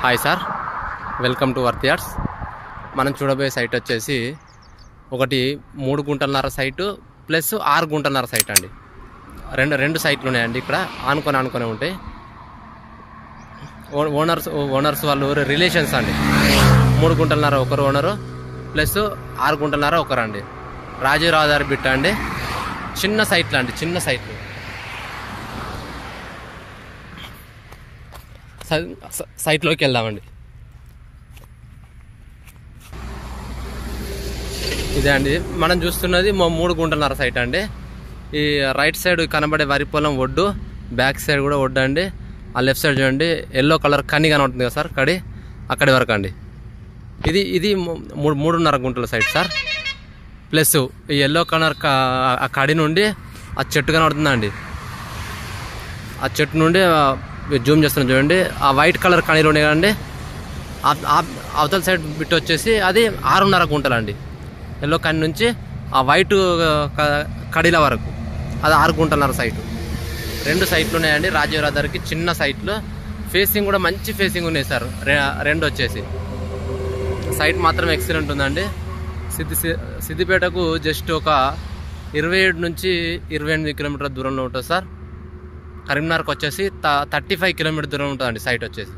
Hi sir, welcome to worth yards. మనం చూడబోయే site వచ్చేసి ఒకటి 3 గుంటలన్నర సైటు ప్లస్ 6 గుంటలన్నర సైట్ అండి. రెండు సైట్లు ఉన్నాయండి. ఇక్కడ ఆనుకొని ఉంటాయి. ఓనర్స్ వాళ్ళు రిలేషన్స్ అండి. 3 గుంటలన్నర ఒకరు ఓనరు ప్లస్ 6 గుంటలన్నర ఒకరండి. రాజీవ్ రహదారి బిట్ట అండి. చిన్న సైట్లు అండి, చిన్న సైట్లు. సైట్లోకి వెళ్దామండి. ఇదే అండి మనం చూస్తున్నది 3 గుంటలన్నర సైట్ అండి. ఈ రైట్ సైడ్ కనబడే వరి పొలం ఒడ్డు, బ్యాక్ సైడ్ కూడా ఒడ్డు అండి. ఆ లెఫ్ట్ సైడ్ చూడండి, ఎల్లో కలర్ కని కనబడుతుంది కదా సార్, కడి అక్కడి వరకు అండి. ఇది 3.5 గుంటల సైట్ సార్. ప్లస్ ఈ ఎల్లో కలర్ ఆ కడి నుండి ఆ చెట్టు కనబడుతుందండి. ఆ చెట్టు నుండి జూమ్ చేస్తున్నాం చూడండి, ఆ వైట్ కలర్ కనీలు ఉన్నాయి కదండి. అవతల సైడ్ బిట్ వచ్చేసి అది 6.5 గుంటలు అండి. ఎల్లో కని నుంచి ఆ వైట్ కడిల వరకు అది 6 గుంటలన్నర సైటు. 2 సైట్లు ఉన్నాయండి రాజీవ్ రహదారికి, చిన్న సైట్లు. ఫేసింగ్ కూడా మంచి ఫేసింగ్ ఉన్నాయి సార్. 2 వచ్చేసి సైట్ మాత్రం ఎక్సలెంట్ ఉందండి. సిద్దిపేటకు జస్ట్ ఒక 27 నుంచి 28 కిలోమీటర్ల దూరంలో ఉంటుంది సార్. కరీంనగర్కి వచ్చేసి 35 కిలోమీటర్ దూరం ఉంటుందండి సైట్ వచ్చేసి.